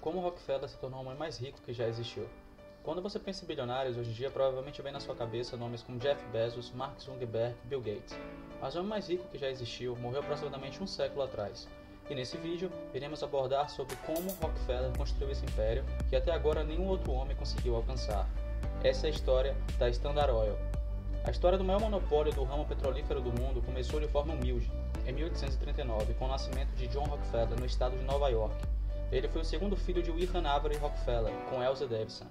Como Rockefeller se tornou o homem mais rico que já existiu. Quando você pensa em bilionários hoje em dia, provavelmente vem na sua cabeça nomes como Jeff Bezos, Mark Zuckerberg e Bill Gates. Mas o homem mais rico que já existiu morreu aproximadamente um século atrás. E nesse vídeo, iremos abordar sobre como Rockefeller construiu esse império que até agora nenhum outro homem conseguiu alcançar. Essa é a história da Standard Oil. A história do maior monopólio do ramo petrolífero do mundo começou de forma humilde, em 1839, com o nascimento de John Rockefeller no estado de Nova York. Ele foi o segundo filho de William Avery Rockefeller, com Elsa Davidson.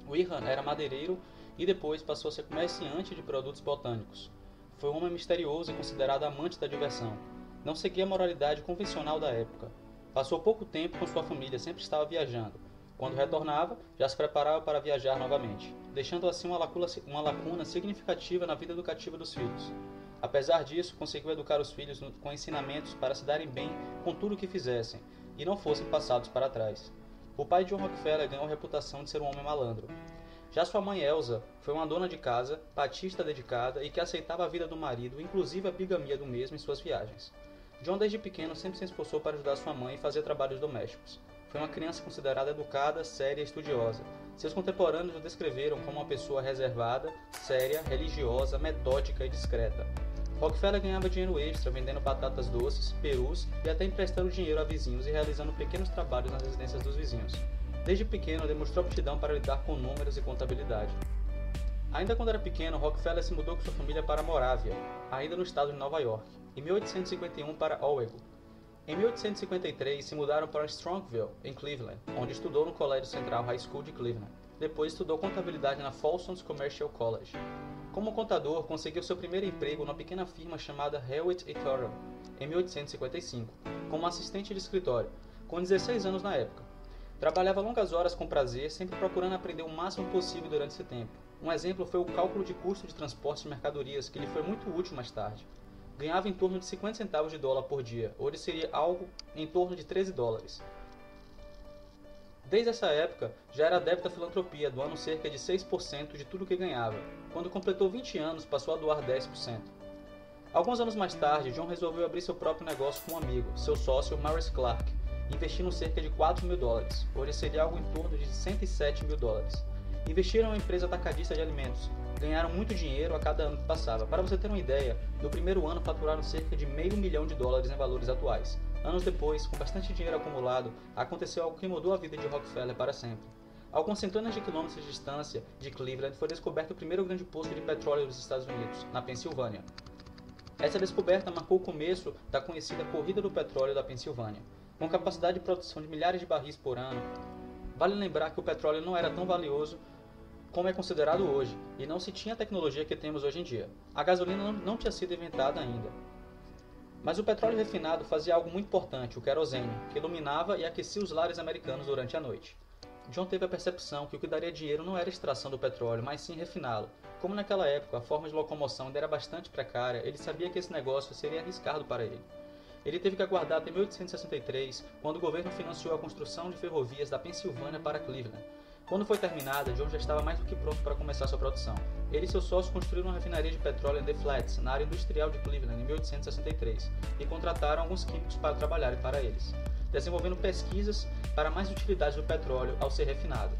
William era madeireiro e depois passou a ser comerciante de produtos botânicos. Foi um homem misterioso e considerado amante da diversão. Não seguia a moralidade convencional da época. Passou pouco tempo com sua família, sempre estava viajando. Quando retornava, já se preparava para viajar novamente, deixando assim uma lacuna significativa na vida educativa dos filhos. Apesar disso, conseguiu educar os filhos com ensinamentos para se darem bem com tudo o que fizessem e não fossem passados para trás. O pai de John Rockefeller ganhou a reputação de ser um homem malandro. Já sua mãe Elsa foi uma dona de casa, patista dedicada e que aceitava a vida do marido, inclusive a bigamia do mesmo em suas viagens. John desde pequeno sempre se esforçou para ajudar sua mãe e fazer trabalhos domésticos. Foi uma criança considerada educada, séria e estudiosa. Seus contemporâneos o descreveram como uma pessoa reservada, séria, religiosa, metódica e discreta. Rockefeller ganhava dinheiro extra vendendo batatas doces, perus e até emprestando dinheiro a vizinhos e realizando pequenos trabalhos nas residências dos vizinhos. Desde pequeno, demonstrou aptidão para lidar com números e contabilidade. Ainda quando era pequeno, Rockefeller se mudou com sua família para Morávia, ainda no estado de Nova York, em 1851 para Owego. Em 1853, se mudaram para Strongville, em Cleveland, onde estudou no Colégio Central High School de Cleveland. Depois estudou contabilidade na Folsom Commercial College. Como contador, conseguiu seu primeiro emprego numa pequena firma chamada Hewitt & Thurow, em 1855, como assistente de escritório, com 16 anos na época. Trabalhava longas horas com prazer, sempre procurando aprender o máximo possível durante esse tempo. Um exemplo foi o cálculo de custo de transporte de mercadorias, que lhe foi muito útil mais tarde. Ganhava em torno de 50 centavos de dólar por dia, hoje seria algo em torno de 13 dólares. Desde essa época, já era adepto à filantropia, doando cerca de 6% de tudo o que ganhava. Quando completou 20 anos, passou a doar 10%. Alguns anos mais tarde, John resolveu abrir seu próprio negócio com um amigo, seu sócio Maurice Clark, investindo cerca de 4 mil dólares, hoje seria algo em torno de 107 mil dólares. Investiram em uma empresa atacadista de alimentos. Ganharam muito dinheiro a cada ano que passava. Para você ter uma ideia, no primeiro ano faturaram cerca de $500 mil em valores atuais. Anos depois, com bastante dinheiro acumulado, aconteceu algo que mudou a vida de Rockefeller para sempre. A algumas centenas de quilômetros de distância de Cleveland foi descoberto o primeiro grande poço de petróleo dos Estados Unidos, na Pensilvânia. Essa descoberta marcou o começo da conhecida Corrida do Petróleo da Pensilvânia. Com capacidade de produção de milhares de barris por ano, vale lembrar que o petróleo não era tão valioso como é considerado hoje, e não se tinha a tecnologia que temos hoje em dia. A gasolina não tinha sido inventada ainda. Mas o petróleo refinado fazia algo muito importante, o querosene, que iluminava e aquecia os lares americanos durante a noite. John teve a percepção que o que daria dinheiro não era a extração do petróleo, mas sim refiná-lo. Como naquela época a forma de locomoção ainda era bastante precária, ele sabia que esse negócio seria arriscado para ele. Ele teve que aguardar até 1863, quando o governo financiou a construção de ferrovias da Pensilvânia para Cleveland. Quando foi terminada, John já estava mais do que pronto para começar sua produção. Ele e seu sócio construíram uma refinaria de petróleo em The Flats, na área industrial de Cleveland, em 1863, e contrataram alguns químicos para trabalharem para eles, desenvolvendo pesquisas para mais utilidades do petróleo ao ser refinado.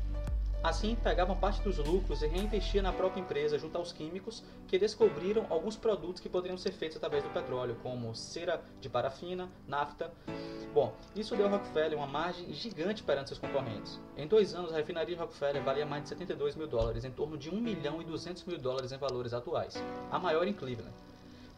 Assim, pegavam parte dos lucros e reinvestiam na própria empresa junto aos químicos que descobriram alguns produtos que poderiam ser feitos através do petróleo, como cera de parafina, nafta. Bom, isso deu a Rockefeller uma margem gigante perante seus concorrentes. Em 2 anos, a refinaria de Rockefeller valia mais de 72 mil dólares, em torno de $1 milhão e 200 mil em valores atuais, a maior em Cleveland.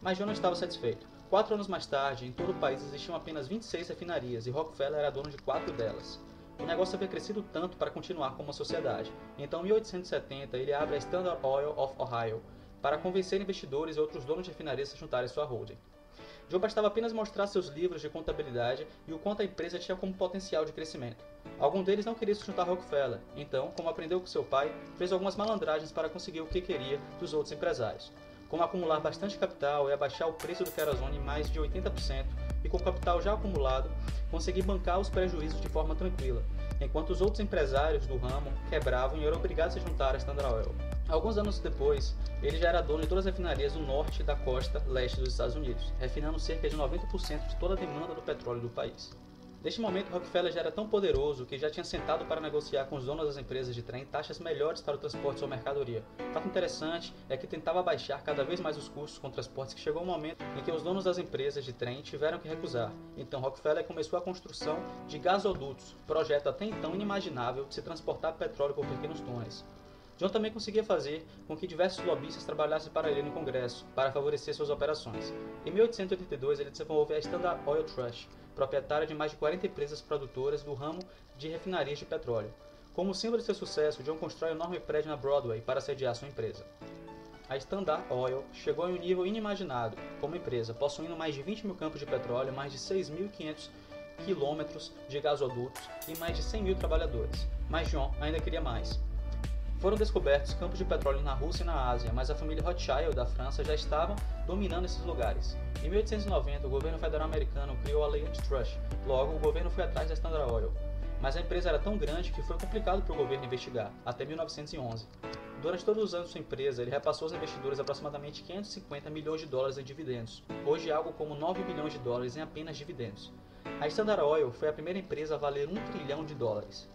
Mas John não estava satisfeito. 4 anos mais tarde, em todo o país existiam apenas 26 refinarias e Rockefeller era dono de 4 delas. O negócio havia crescido tanto para continuar como uma sociedade. Então, em 1870, ele abre a Standard Oil of Ohio para convencer investidores e outros donos de refinarias a se juntarem à sua holding. John bastava apenas mostrar seus livros de contabilidade e o quanto a empresa tinha como potencial de crescimento. Algum deles não queria se juntar a Rockefeller, então, como aprendeu com seu pai, fez algumas malandragens para conseguir o que queria dos outros empresários, como acumular bastante capital e abaixar o preço do querosene em mais de 80%, e com o capital já acumulado, conseguir bancar os prejuízos de forma tranquila, enquanto os outros empresários do ramo quebravam e eram obrigados a se juntar à Standard Oil. Alguns anos depois, ele já era dono de todas as refinarias do norte da costa leste dos Estados Unidos, refinando cerca de 90% de toda a demanda do petróleo do país. Neste momento, Rockefeller já era tão poderoso que já tinha sentado para negociar com os donos das empresas de trem taxas melhores para o transporte de sua mercadoria. Fato interessante é que tentava baixar cada vez mais os custos com transportes, que chegou um momento em que os donos das empresas de trem tiveram que recusar. Então Rockefeller começou a construção de gasodutos, projeto até então inimaginável de se transportar petróleo por pequenos túneis. John também conseguia fazer com que diversos lobistas trabalhassem para ele no Congresso, para favorecer suas operações. Em 1882, ele desenvolveu a Standard Oil Trust, proprietária de mais de 40 empresas produtoras do ramo de refinarias de petróleo. Como símbolo de seu sucesso, John constrói um enorme prédio na Broadway para sediar sua empresa. A Standard Oil chegou a um nível inimaginado como empresa, possuindo mais de 20 mil campos de petróleo, mais de 6.500 quilômetros de gasodutos e mais de 100 mil trabalhadores. Mas John ainda queria mais. Foram descobertos campos de petróleo na Rússia e na Ásia, mas a família Rothschild da França já estava dominando esses lugares. Em 1890, o governo federal americano criou a Lei Antitrust. Logo, o governo foi atrás da Standard Oil. Mas a empresa era tão grande que foi complicado para o governo investigar, até 1911. Durante todos os anos de sua empresa, ele repassou aos investidores aproximadamente 550 milhões de dólares em dividendos. Hoje, algo como 9 bilhões de dólares em apenas dividendos. A Standard Oil foi a primeira empresa a valer 1 trilhão de dólares.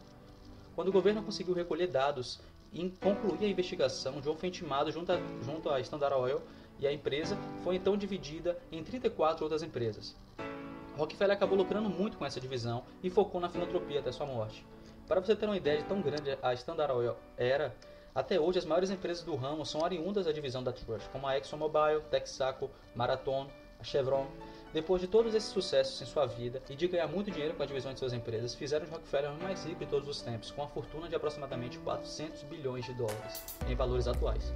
Quando o governo conseguiu recolher dados e concluir a investigação, John foi intimado junto à Standard Oil e a empresa foi então dividida em 34 outras empresas. Rockefeller acabou lucrando muito com essa divisão e focou na filantropia até sua morte. Para você ter uma ideia de tão grande a Standard Oil era, até hoje as maiores empresas do ramo são oriundas da divisão da Trust, como a ExxonMobil, Texaco, Marathon, a Chevron. Depois de todos esses sucessos em sua vida e de ganhar muito dinheiro com a divisão de suas empresas, fizeram de Rockefeller o mais rico de todos os tempos, com uma fortuna de aproximadamente 400 bilhões de dólares, em valores atuais.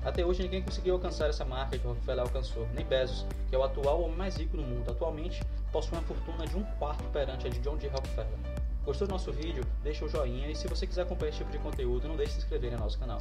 Até hoje ninguém conseguiu alcançar essa marca que Rockefeller alcançou, nem Bezos, que é o atual homem mais rico do mundo. Atualmente possui uma fortuna de 1/4 perante a de John D. Rockefeller. Gostou do nosso vídeo? Deixa o joinha e se você quiser acompanhar esse tipo de conteúdo, não deixe de se inscrever no nosso canal.